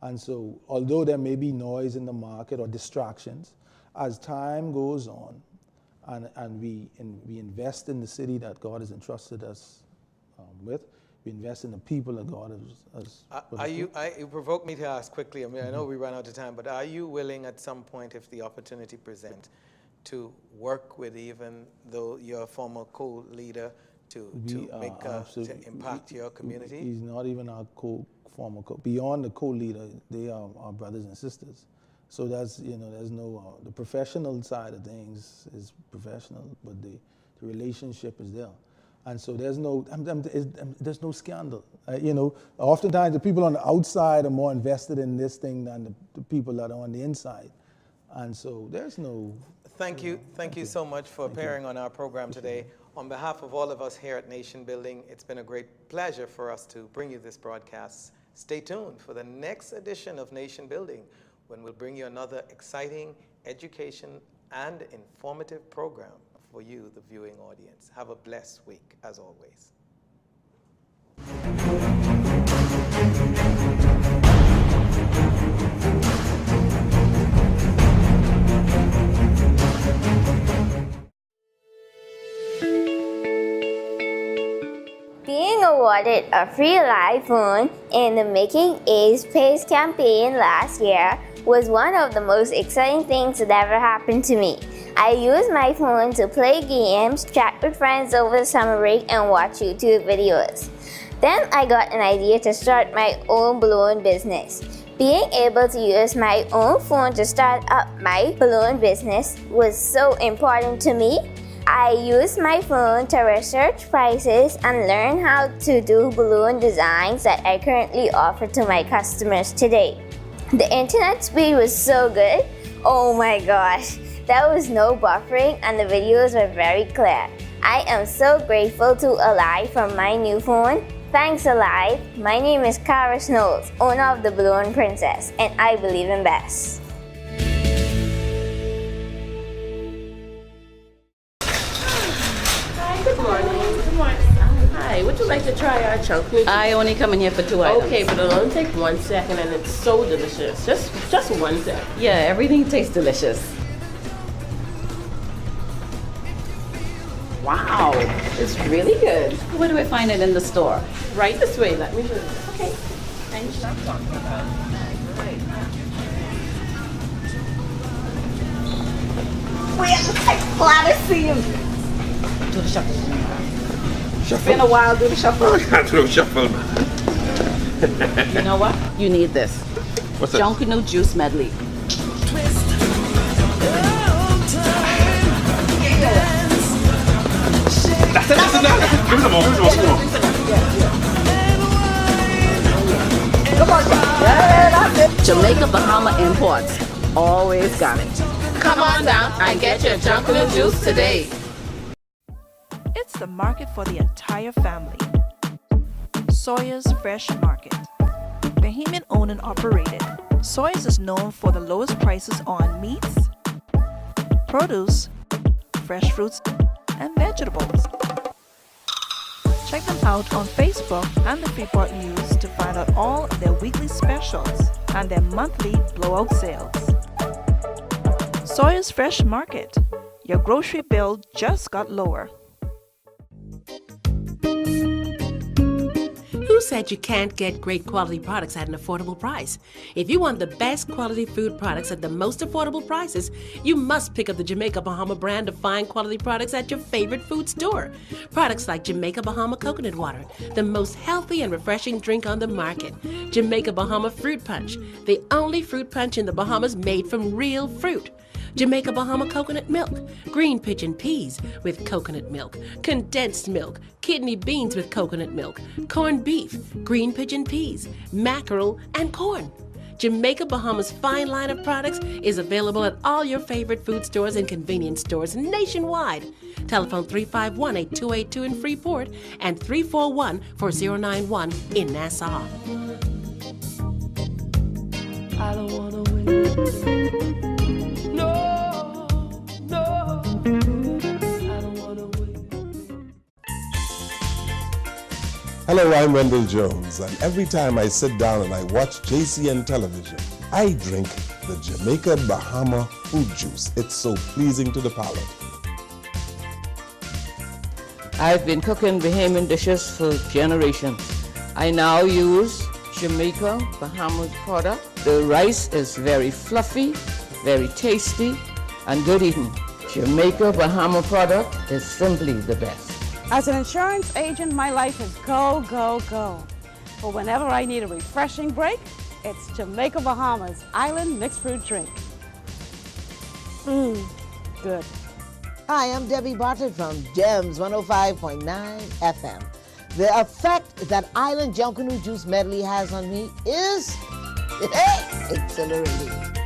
Speaker 7: And so, although there may be noise in the market or distractions, as time goes on, and we invest in the city that God has entrusted us with, we invest in the people that God has
Speaker 1: you provoked me to ask quickly. I mean, I know we ran out of time, but are you willing at some point, if the opportunity presents, to work with even though your former co-leader to impact your community?
Speaker 7: He's not even our former beyond the co-leader, they are our brothers and sisters. So that's, there's no, the professional side of things is professional, but the relationship is there. And so there's no scandal. You know, oftentimes the people on the outside are more invested in this thing than the people that are on the inside. And so there's no...
Speaker 1: Thank you so much for appearing on our program today. On behalf of all of us here at Nation Building, it's been a great pleasure for us to bring you this broadcast. Stay tuned for the next edition of Nation Building, when we'll bring you another exciting education and informative program for you, the viewing audience. Have a blessed week, as always.
Speaker 2: Being awarded a free iPhone in the Making A's Pays campaign last year was one of the most exciting things that ever happened to me. I used my phone to play games, chat with friends over the summer break, and watch YouTube videos. Then I got an idea to start my own balloon business. Being able to use my own phone to start up my balloon business was so important to me. I used my phone to research prices and learn how to do balloon designs that I currently offer to my customers today. The internet speed was so good. Oh my gosh, there was no buffering and the videos were very clear. I am so grateful to Alive for my new phone. Thanks Alive. My name is Cara Knowles, owner of the Balloon Princess, and I believe in best.
Speaker 4: Good morning. Hi, would you like to try our chunk noodles?
Speaker 5: I only come in here for 2 items.
Speaker 4: Okay, but it'll only take 1 second and it's so delicious. Just 1 second.
Speaker 5: Yeah, everything tastes delicious. Wow, it's really good. Where do I find it in the store?
Speaker 4: Right this way, let me do it. Okay.
Speaker 5: Thank you.
Speaker 10: I'm glad to see you.
Speaker 5: Do the shuffle.
Speaker 6: Shuffle?
Speaker 5: Been a while, do the shuffle.
Speaker 6: I can't do shuffle, man.
Speaker 5: You know what? You need this.
Speaker 6: What's that?
Speaker 5: Junkanoo Juice Medley.
Speaker 6: That's it. Give me some more.
Speaker 5: Come on, yeah, that's it. Jamaica Bahama Imports. Always got it.
Speaker 4: Come on down and get your Junkanoo juice today.
Speaker 3: It's the market for the entire family. Sawyer's Fresh Market. Bahamian owned and operated, Sawyer's is known for the lowest prices on meats, produce, fresh fruits, and vegetables. Check them out on Facebook and the Freeport News to find out all of their weekly specials and their monthly blowout sales. Sawyer's Fresh Market. Your grocery bill just got lower.
Speaker 12: Who said you can't get great quality products at an affordable price? If you want the best quality food products at the most affordable prices, you must pick up the Jamaica Bahama brand of fine quality products at your favorite food store. Products like Jamaica Bahama Coconut Water, the most healthy and refreshing drink on the market. Jamaica Bahama Fruit Punch, the only fruit punch in the Bahamas made from real fruit. Jamaica Bahama coconut milk, green pigeon peas with coconut milk, condensed milk, kidney beans with coconut milk, corned beef, green pigeon peas, mackerel, and corn. Jamaica Bahama's fine line of products is available at all your favorite food stores and convenience stores nationwide. Telephone 351-8282 in Freeport and 341-4091 in Nassau.
Speaker 4: I don't wanna win. No.
Speaker 8: Hello, I'm Wendell Jones, and every time I sit down and I watch JCN television, I drink the Jamaica Bahama fruit juice. It's so pleasing to the palate.
Speaker 9: I've been cooking Bahamian dishes for generations. I now use Jamaica Bahama product. The rice is very fluffy, very tasty, and good eating. Jamaica Bahama product is simply the best.
Speaker 10: As an insurance agent, my life is go, go, go. But whenever I need a refreshing break, it's Jamaica Bahamas Island Mixed Fruit Drink. Good.
Speaker 11: Hi, I'm Debbie Bartlett from Gems 105.9 FM. The effect that Island Junkanoo Juice medley has on me is exhilarating.